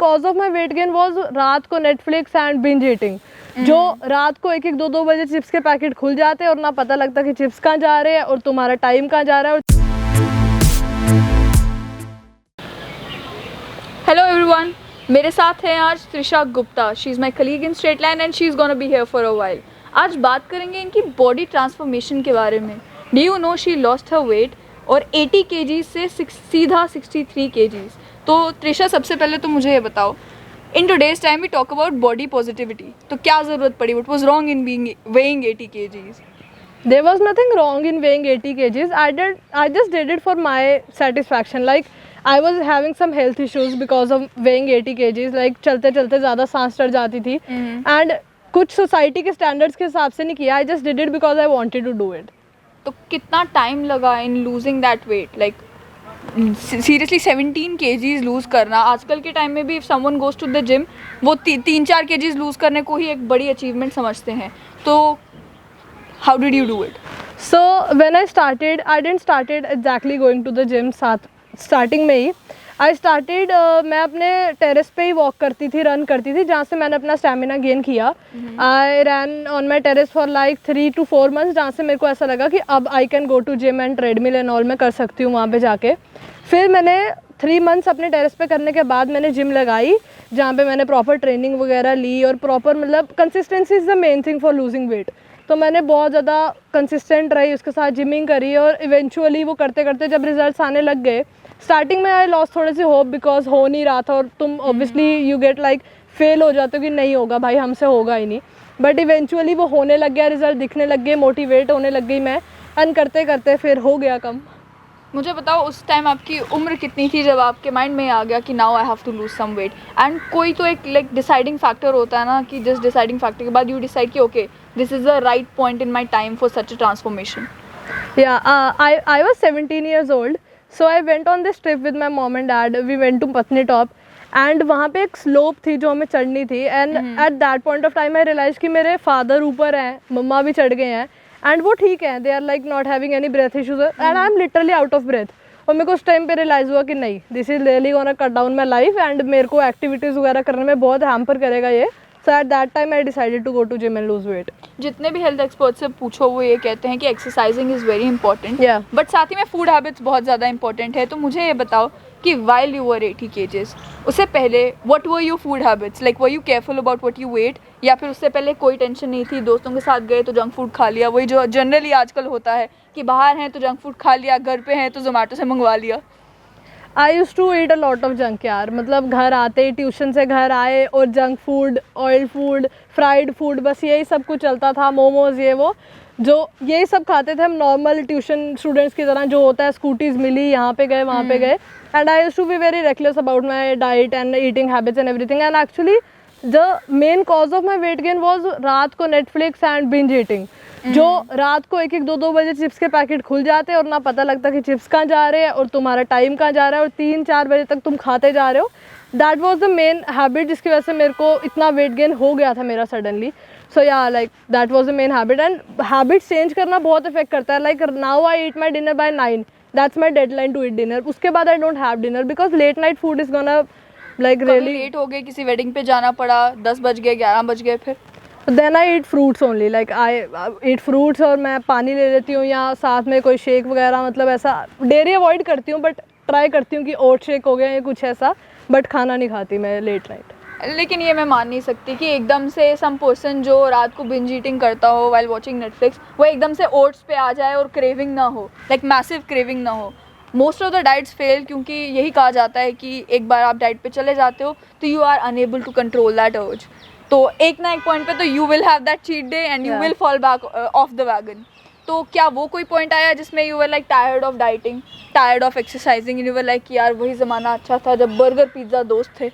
Cause of my weight gain was रात को Netflix and binge eating. जो रात को 1-1, 2-2 बजे चिप्स के पैकेट खुल जाते हैं और ना पता लगता कि चिप्स कहाँ जा रहे हैं और तुम्हारा टाइम कहाँ जा रहा है। हेलो एवरीवन, मेरे साथ है आज Trisha Gupta. She is my colleague in straight line and she is gonna be here for a while. आज बात करेंगे इनकी बॉडी ट्रांसफॉर्मेशन के बारे में। Do you know she lost her weight और 80 kg से सीधा 63 kg। तो त्रिशा, सबसे पहले तो मुझे ये बताओ, in today's time we talk about body positivity, तो क्या ज़रूरत पड़ी? What was wrong in weighing 80 kgs? There was nothing wrong in weighing 80 kgs. I just did it for my satisfaction. Like I was having some health issues because of weighing 80 kgs. Like चलते चलते ज़्यादा सांस चढ़ जाती थी and कुछ society के standards के हिसाब से नहीं किया. I just did it because I wanted to do it. तो कितना टाइम लगा in losing that weight? Like seriously 17 kgs lose करना आजकल के टाइम में भी, if someone goes to the gym, वो 3-4 kgs लूज़ करने को ही एक बड़ी अचीवमेंट समझते हैं. तो how did you do it? So when I started, I didn't started exactly going to the gym. Starting में ही I started मैं अपने टेरेस पे ही वॉक करती थी, रन करती थी, जहाँ से मैंने अपना स्टेमिना गेन किया. I run on my terrace for like 3 to 4 months, जहाँ से मेरे को ऐसा लगा कि अब I can go to gym and treadmill and all मैं कर सकती हूँ वहाँ पे जाके. फिर मैंने 3 months अपने टेरेस पे करने के बाद मैंने जिम लगाई, जहाँ पे मैंने प्रॉपर ट्रेनिंग वगैरह ली और प्रॉपर, मतलब consistency is the main thing for losing weight. तो मैंने बहुत ज़्यादा कंसिस्टेंट रही, उसके साथ जिमिंग करी और इवेंचुअली वो करते करते जब रिजल्ट्स आने लग गए. स्टार्टिंग में आई लॉस थोड़े से होप बिकॉज हो नहीं रहा था और तुम obviously you get like fail हो जाते हो कि नहीं होगा भाई, हमसे होगा ही नहीं. बट इवेंचुअली वो होने लग गया, रिजल्ट दिखने लग गए, मोटिवेट होने लग गई मैं, एंड करते करते फिर हो गया कम. मुझे बताओ, उस टाइम आपकी उम्र कितनी थी जब आपके माइंड में आ गया कि now I have to lose some weight? And कोई तो एक लाइक डिसाइडिंग फैक्टर होता है ना, कि जस्ट डिसाइडिंग फैक्टर के बाद यू डिसाइड कि okay, this is the right point in my time for such a transformation. I was 17 years old. So I went on this trip with my mom and dad. We went to Patni Top and वहाँ पे एक slope थी जो हमें चढ़नी थी. And at that point of time I realise कि मेरे फादर ऊपर हैं, मम्मा भी चढ़ गए हैं एंड वो ठीक है, they are like not having any breath issues and I am literally out of breath. और मेरे को उस टाइम पे रियलाइज़ हुआ कि नहीं, this is really gonna cut down my life and मेरे को एक्टिविटीज़ वगैरह करने में बहुत हैम्पर करेगा ये. So at that time I decided to go to gym and lose weight. जितने भी हेल्थ एक्सपर्ट से पूछो वो ये कहते हैं कि exercising is very important, but साथ ही में फूड हैबिट्स बहुत ज़्यादा इंपॉर्टेंट है. तो मुझे ये बताओ कि वाइल यू वर 80 kgs, उससे पहले what were your food habits? Like were you careful about what you weight, या फिर उससे पहले कोई टेंशन नहीं थी, दोस्तों के साथ गए तो जंक फूड खा लिया, वही जो जनरली आजकल होता है कि बाहर हैं तो जंक फूड खा लिया, घर पे हैं तो जोमेटो से मंगवा लिया? I use to eat a lot of junk यार. मतलब घर आते ही, ट्यूशन से घर आए और junk food, oil food, fried food, बस यही सब कुछ चलता था. मोमोज, ये वो, जो यही सब खाते थे हम नॉर्मल ट्यूशन स्टूडेंट्स की तरह. जो होता है स्कूटीज़ मिली, यहाँ पे गए वहाँ पे गए. And I use to be very reckless about my diet and eating habits and everything. And actually the main cause of my weight gain was रात को नेटफ्लिक्स एंड बिंज ईटिंग. जो रात को 1-1, 2-2 बजे चिप्स के पैकेट खुल जाते हैं और ना पता लगता कि चिप्स कहाँ जा रहे हैं और तुम्हारा टाइम कहाँ जा रहा है और 3-4 बजे तक तुम खाते जा रहे हो. That was the main habit जिसकी वजह से मेरे को इतना वेट गेन हो गया था मेरा सडनली. So yeah like that was the main habit. And habits change करना बहुत इफेक्ट करता है. Like now I eat my dinner by 9, that's my deadline to eat dinner. उसके बाद I don't have dinner because late night food is gonna like really late हो गए, किसी wedding पे जाना पड़ा, 10 बज गए, 11 बज गए, फिर then I eat fruits only. Like I eat fruits और मैं पानी ले लेती हूँ या साथ में कोई शेक वगैरह. मतलब ऐसा डेयरी अवॉइड करती हूँ बट ट्राई करती हूँ कि ओट शेक हो गया या कुछ ऐसा, बट खाना नहीं खाती मैं लेट नाइट. लेकिन ये मैं मान नहीं सकती कि एकदम से सम पर्सन जो रात को बिंज ईटिंग करता हो वाइल वॉचिंग नेटफ्लिक्स, वो एकदम से ओट्स पे आ जाए और क्रेविंग ना हो, लाइक मैसिव क्रेविंग ना हो. Most of the diets fail, क्योंकि यही कहा जाता है कि एक बार आप डाइट पे चले जाते हो तो you are unable to control that urge. तो एक ना एक पॉइंट पे तो you will have that cheat day and you will fall back off the wagon. तो क्या वो कोई पॉइंट आया जिसमें you were like tired of dieting, tired of exercising, you were like यार वही ज़माना अच्छा था जब बर्गर पिज़्ज़ा दोस्त थे?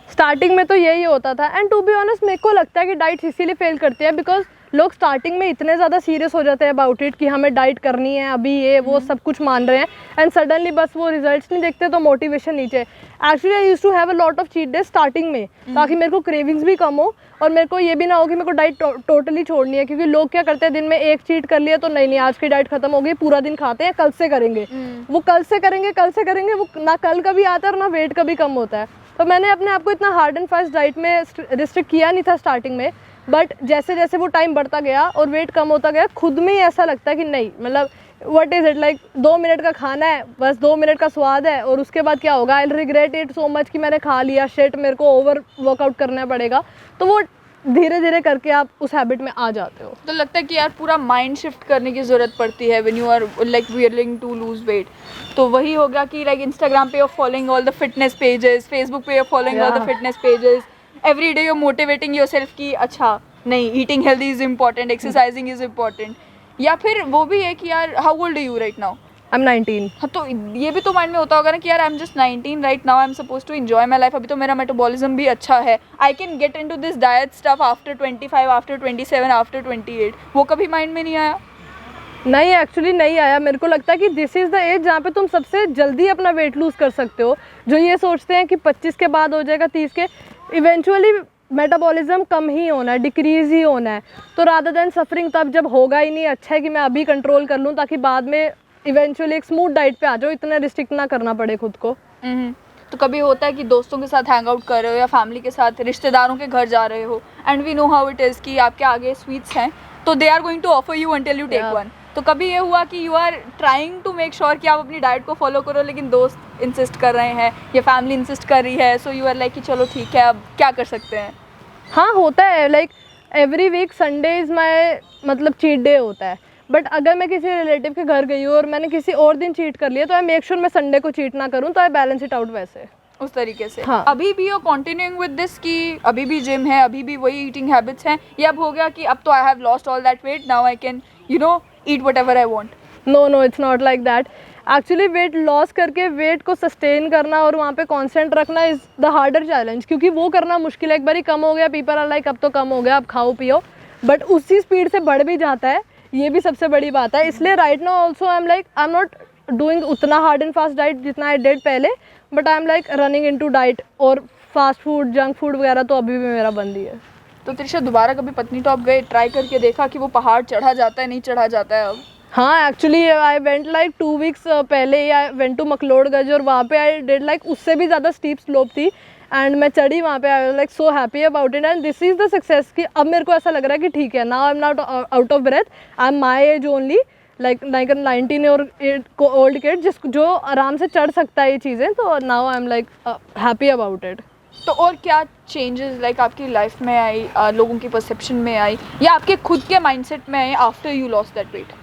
स्टार्टिंग में तो यही होता था. एंड टू बी ऑनेस्ट मेरे को लगता है कि डाइट्स इसीलिए फेल करती है बिकॉज लोग स्टार्टिंग में इतने ज़्यादा सीरियस हो जाते हैं अबाउट इट कि हमें डाइट करनी है अभी, ये वो सब कुछ मान रहे हैं. एंड सडनली बस वो रिजल्ट्स नहीं देखते तो मोटिवेशन नीचे. Actually I used to have a lot of cheat day starting में, ताकि मेरे को क्रेविंग्स भी कम हो और मेरे को ये भी ना हो कि मेरे को डाइट टोटली छोड़नी है. क्योंकि लोग क्या करते हैं, दिन में एक चीट कर लिया तो नहीं आज की डाइट खत्म हो गई, पूरा दिन खाते हैं, कल से करेंगे. वो कल से करेंगे वो ना कल का भी आता है और ना वेट का भी कम होता है. तो मैंने अपने आप को इतना हार्ड एंड फास्ट डाइट में रिस्ट्रिक्ट किया नहीं था स्टार्टिंग में, बट जैसे जैसे वो टाइम बढ़ता गया और वेट कम होता गया, खुद में ही ऐसा लगता है कि नहीं, मतलब what is it, like 2 minute का खाना है, बस 2 मिनट का स्वाद है, और उसके बाद क्या होगा, I regret it so much कि मैंने खा लिया, शिट मेरे को ओवर वर्कआउट करना पड़ेगा। तो वो धीरे धीरे करके आप उस हैबिट में आ जाते हो। तो लगता है कि यार पूरा माइंड शिफ्ट करने की ज़रूरत पड़ती है when you are like willing to lose weight. तो वही हो गया कि लाइक इंस्टाग्राम पे you are following all the fitness pages, Facebook पे you are following all the fitness pages, every day you are motivating yourself कि अच्छा नहीं, eating healthy is important, exercising is important. या फिर वो भी है कि यार how old are you right now? I am 19। हाँ, तो ये भी तो माइंड में होता होगा ना कि यार I am just 19 right now, I am suppose to enjoy my life, अभी तो मेरा मेटाबॉलिज्म भी अच्छा है, I can get into this diet stuff after 25, after 27, after 28। वो कभी माइंड में नहीं आया? नहीं, एक्चुअली नहीं आया। मेरे को लगता है कि दिस इज़ द एज जहाँ पे तुम सबसे जल्दी अपना वेट लूज़ कर सकते हो। जो ये सोचते हैं कि 25 के बाद हो जाएगा, 30 के, इवेंचुअली मेटाबॉलिज्म कम ही होना है, डिक्रीज़ ही होना है। तो रादर देन सफरिंग तब जब होगा ही नहीं, अच्छा है कि मैं अभी कंट्रोल कर लूँ ताकि बाद में इवेंचुअली एक स्मूथ डाइट पे आ जाओ, इतना रिस्ट्रिक्ट ना करना पड़े खुद को। तो कभी होता है कि दोस्तों के साथ हैंग आउट कर रहे हो या फैमिली के साथ रिश्तेदारों के घर जा रहे हो, and we know how it is कि आपके आगे स्वीट्स हैं, तो they are going to offer you until you take one. तो कभी ये हुआ कि you are trying to make sure कि आप अपनी डाइट को फॉलो करो, लेकिन दोस्त इंसिस्ट कर रहे हैं या फैमिली इंसिस्ट कर रही है, सो यू आर लाइक कि चलो ठीक है, अब क्या कर सकते हैं? हाँ, होता है। Like every week Sunday is my मतलब चीट डे होता है, बट अगर मैं किसी रिलेटिव के घर गई हूँ और मैंने किसी और दिन चीट कर लिया, तो आई मेक श्योर मैं संडे को चीट ना करूँ, तो आई बैलेंस इट आउट वैसे उस तरीके से। हाँ। अभी भी यू कंटिन्यूइंग विद दिस कि अभी भी जिम है, अभी भी वही ईटिंग हैबिट्स हैं, या अब हो गया कि अब तो I have lost all that weight, now I can eat whatever I want? No, it's not like that. Actually weight loss करके वेट को सस्टेन करना और वहाँ पे कांस्टेंट रखना इज़ द हार्डर चैलेंज, क्योंकि वो करना मुश्किल है। एक बार ही कम हो गया, पीपल आर लाइक अब तो कम हो गया, अब खाओ पियो, बट उसी स्पीड से बढ़ भी जाता है, ये भी सबसे बड़ी बात है। इसलिए right now also I am not doing उतना हार्ड एंड फास्ट डाइट जितना आई डिड पहले, but I am like running into diet, और फास्ट फूड, जंक फूड वगैरह तो अभी भी मेरा बंद ही है। तो त्रिशा, दोबारा कभी पत्नीटॉप गए, ट्राई करके देखा कि वो पहाड़ चढ़ा जाता है, नहीं चढ़ा जाता है अब? हाँ, actually I went like 2 weeks पहले ही, आई वेंट टू मकलोडगंज, और वहाँ पे आई डिड लाइक उससे भी ज़्यादा स्टीप स्लोप थी, एंड मैं चढ़ी वहाँ पे। I was like so happy about it, and this is the success कि अब मेरे को ऐसा लग रहा है कि ठीक है, now I am not out of breath, I am my age only, like 19 और ओल्ड किड जो आराम से चढ़ सकता है ये चीज़ें, तो now I am like happy about it. तो और क्या चेंजेस लाइक आपकी लाइफ में आई, लोगों की परसेप्शन में आई, या आपके खुद के माइंडसेट में आई after you lost that weight?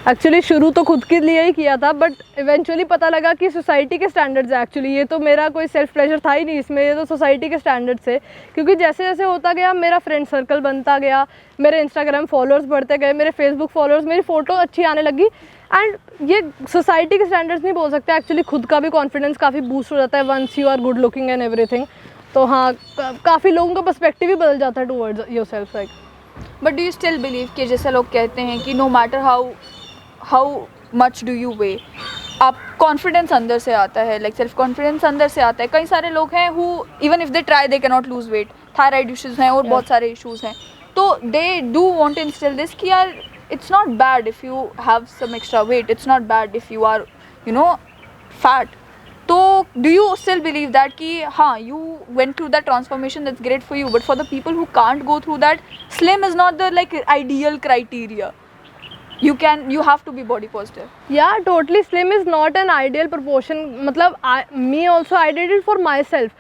Actually शुरू तो खुद के लिए ही किया था, बट इवेंचुअली पता लगा कि सोसाइटी के स्टैंडर्ड्स है। एक्चुअली ये तो मेरा कोई सेल्फ प्लेजर था ही नहीं इसमें, ये तो सोसाइटी के स्टैंडर्ड्स है। क्योंकि जैसे जैसे होता गया मेरा फ्रेंड सर्कल बनता गया, मेरे इंस्टाग्राम फॉलोअर्स बढ़ते गए, मेरे फेसबुक फॉलोअर्स, मेरी फ़ोटो अच्छी आने लगी, एंड ये सोसाइटी के स्टैंडर्ड्स नहीं बोल सकते, एक्चुअली खुद का भी कॉन्फिडेंस काफ़ी बूस्ट हो जाता है once you are good looking and everything. तो हाँ, काफ़ी लोगों का पर्सपेक्टिव ही बदल जाता है towards yourself like. But do you still believe कि जैसे लोग कहते हैं कि no matter how much do you weigh, आप कॉन्फिडेंस अंदर से आता है, लाइक सेल्फ कॉन्फिडेंस अंदर से आता है। कई सारे लोग हैं who even if they try they can not lose weight, thyroid issues हैं और बहुत सारे इश्यूज हैं, तो they do want to instil this कि यार it's not bad if you have some extra weight, it's not bad if you are fat. तो do you still believe that कि हाँ, you went through that transformation, that's great for you, but for the people who can't go through that, slim is not the like ideal criteria, you have to be body positive? Yeah, totally. Slim is not an ideal proportion. मतलब me also, I did it for myself.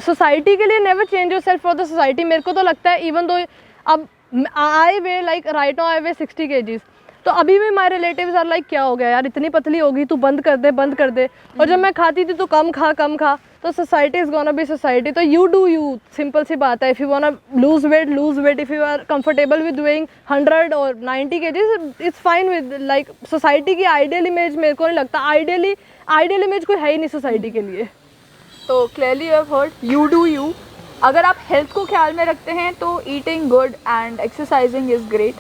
Society के लिए never change yourself for the society. मेरे को तो लगता है even though अब I weigh like right now I weigh 60 kgs, तो अभी भी माई रिलेटिव्स आर लाइक क्या हो गया यार, इतनी पतली होगी, तू बंद कर दे। और जब मैं खाती थी तो कम खा। तो society is gonna be society. तो यू डू यू, सिंपल सी बात है। If you wanna lose weight, if you are comfortable with doing 100 और 90 kgs, it's fine with like society की आइडियल इमेज। मेरे को नहीं लगता आइडियल इमेज कोई है ही नहीं सोसाइटी के लिए। तो clearly you have heard, you do you. अगर आप हेल्थ को ख्याल में रखते हैं तो eating good and exercising is great,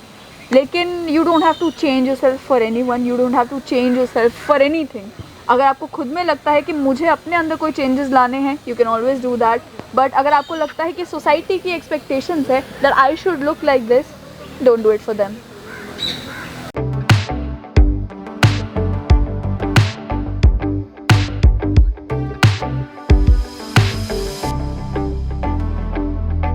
लेकिन you don't have to change yourself for anyone, you don't have to change yourself for anything. अगर आपको खुद में लगता है कि मुझे अपने अंदर कोई चेंजेस लाने हैं, you can always do that. But अगर आपको लगता है कि सोसाइटी की एक्सपेक्टेशंस है that I should look like this, don't do it for them.